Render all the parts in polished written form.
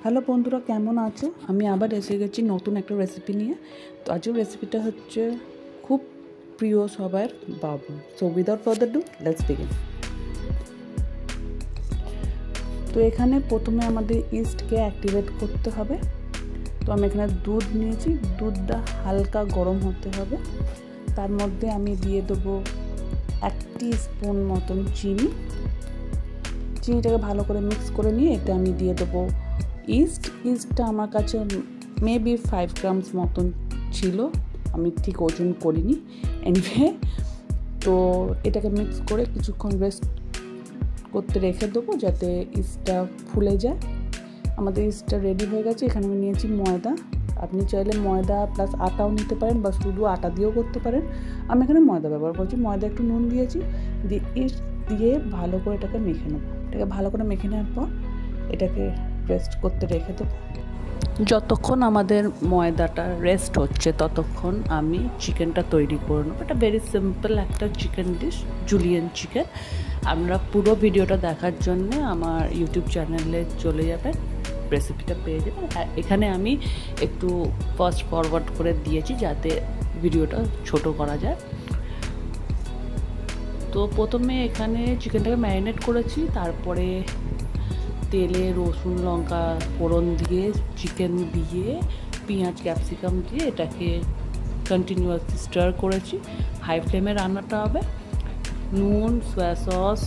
Hello বন্ধুরা, কেমন আছো? আমি আবার এসে গেছি নতুন একটা রেসিপি নিয়ে। তো আজকের রেসিপিটা হচ্ছে খুব প্রিয় সবার বাবু। So without further do let's begin. তো এখানে প্রথমে আমাদের ইস্টকে অ্যাক্টিভেট করতে হবে। তো আমি এখানে দুধ নিয়েছি, দুধটা হালকা গরম হতে হবে। তার মধ্যে আমি দিয়ে দেবো 1 টিস্পুন মতন চিনিটাকে ভালো করে মিক্স করে নিয়ে এতে আমি দিয়ে দেবো ইস্টটা আমার কাছে মেবি 5 গ্রামস মতন ছিল, আমি ঠিক ওজন করিনি। এনিওয়ে, তো এটাকে মিক্স করে কিছুক্ষণ রেস্ট করতে রেখে দেবো যাতে ইস্টটা ফুলে যায়। আমাদের ইস্টটা রেডি হয়ে গেছে। এখানে আমি নিয়েছি ময়দা। আপনি চাইলে ময়দা প্লাস আটাও নিতে পারেন বা শুধু আটা দিয়েও করতে পারেন। আমি এখানে ময়দা ব্যবহার করছি। ময়দা একটু নুন দিয়েছি, দিয়ে ইস্ট দিয়ে ভালো করে এটাকে মেখে নেবো। এটাকে ভালো করে মেখে নেওয়ার পর এটাকে রেস্ট করতে রেখে দেবো। যতক্ষণ আমাদের ময়দাটা রেস্ট হচ্ছে ততক্ষণ আমি চিকেনটা তৈরি করে নেবো। এটা ভেরি সিম্পল একটা চিকেন ডিশ, জুলিয়ান চিকেন। আমরা পুরো ভিডিওটা দেখার জন্য আমার ইউটিউব চ্যানেলে চলে যাবেন, রেসিপিটা পেয়ে যাবেন। এখানে আমি একটু ফাস্ট ফরওয়ার্ড করে দিয়েছি যাতে ভিডিওটা ছোট করা যায়। তো প্রথমে এখানে চিকেনটাকে ম্যারিনেট করেছি, তারপরে তেলে রসুন লঙ্কা ফোড়ন দিয়ে চিকেন দিয়ে পেঁয়াজ ক্যাপসিকাম দিয়ে এটাকে কন্টিনিউয়াসলি স্টার করেছি। হাই ফ্লেমে রান্নাটা হবে। নুন, সয়া সস,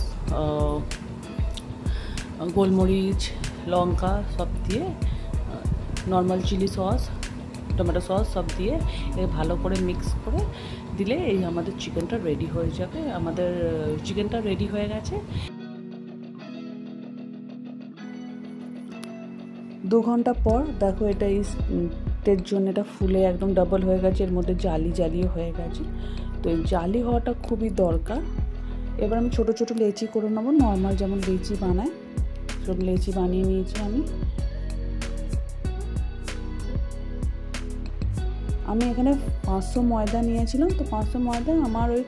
গোলমরিচ, লঙ্কা সব দিয়ে, normal chilli sauce, tomato sauce সব দিয়ে ভালো করে মিক্স করে দিলে এই আমাদের চিকেনটা রেডি হয়ে যাবে। আমাদের চিকেনটা রেডি হয়ে গেছে। 2 ঘন্টা পর দেখো এটা ইস্টের জন্য এটা ফুলে একদম ডাবল হয়ে গেছে, এর মধ্যে জালিও হয়ে গেছে। তো এই জালি হওয়াটা খুবই দরকার। এবার আমি ছোট ছোট লেচি করে নেবো, নর্মাল যেমন লেচি বানায় সব লেচি বানিয়ে নিয়েছি। আমি এখানে 500 ময়দা নিয়েছিলাম। তো 500 ময়দায় আমার ওই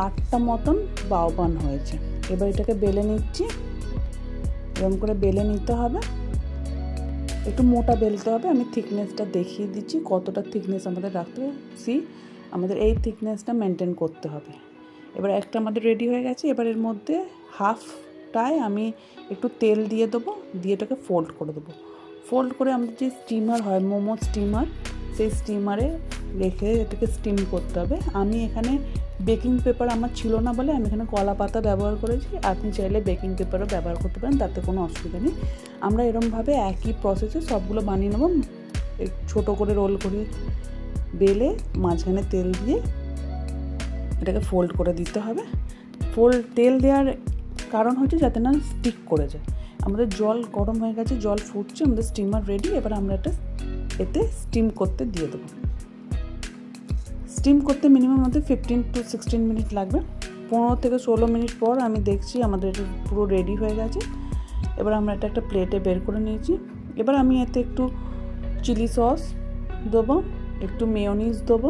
8টা মতন বাউবান হয়েছে। এবার এটাকে বেলে নিচ্ছি। এরকম করে বেলে নিতে হবে, একটু মোটা বেলতে হবে। আমি থিকনেসটা দেখিয়ে দিচ্ছি কতটা থিকনেস আমাদের রাখতে হবে। আমাদের এই থিকনেসটা মেনটেন করতে হবে। এবার একটা আমাদের রেডি হয়ে গেছে। এবার এর মধ্যে হাফটায় আমি একটু তেল দিয়ে দেবো, দিয়ে এটাকে ফোল্ড করে দেবো। ফোল্ড করে আমাদের যে স্টিমার হয়, মোমো স্টিমার, সেই স্টিমারে রেখে এটাকে স্টিম করতে হবে। আমি এখানে বেকিং পেপার আমার ছিল না বলে আমি এখানে কলা পাতা ব্যবহার করেছি। আপনি চাইলে বেকিং পেপারও ব্যবহার করতে পারেন, তাতে কোনো অসুবিধা নেই। আমরা এরকমভাবে একই প্রসেসে সবগুলো বানিয়ে নেব। ছোটো করে রোল করে বেলে মাঝখানে তেল দিয়ে এটাকে ফোল্ড করে দিতে হবে। তেল দেওয়ার কারণ হচ্ছে যাতে না স্টিক করে যায়। আমাদের জল গরম হয়ে গেছে, জল ফুটছে, আমাদের স্টিমার রেডি। এবার আমরা এতে স্টিম করতে দিয়ে দেবো। স্টিম করতে মিনিমাম আমাদের 15 to 16 মিনিট লাগবে। 15 থেকে 16 মিনিট পর আমি দেখছি আমাদের পুরো রেডি হয়ে গেছে। এবার আমরা একটা প্লেটে বের করে নিয়েছি। এবার আমি এতে একটু চিলি সস দেবো, একটু মেয়োনিজ দেবো,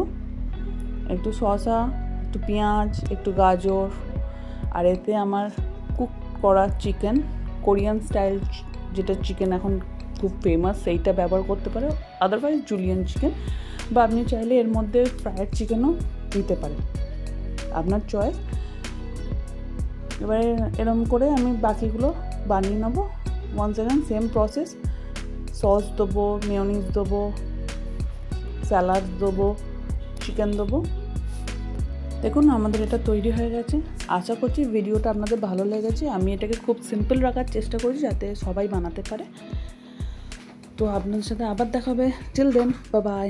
একটু শসা, একটু পেঁয়াজ, একটু গাজর, আর এতে আমার কুক করা চিকেন, কোরিয়ান স্টাইল যেটা চিকেন এখন খুব ফেমাস, সেইটা ব্যবহার করতে পারে। আদারওয়াইজ জুলিয়ান চিকেন, বা আপনি চাইলে এর মধ্যে ফ্রায়েড চিকেনও দিতে পারেন, আপনার চয়েস। এবারে এরকম করে আমি বাকিগুলো বানিয়ে নেবো। One second, same process. Sauce দেবো, মেয়োনিজ দেবো, স্যালাড দেবো, চিকেন দেবো। দেখুন আমাদের এটা তৈরি হয়ে গেছে। আশা করছি ভিডিওটা আপনাদের ভালো লেগেছে। আমি এটাকে খুব সিম্পল রাখার চেষ্টা করেছি যাতে সবাই বানাতে পারে। তো আপনাদের সাথে আবার দেখা হবে। Till then, bye by.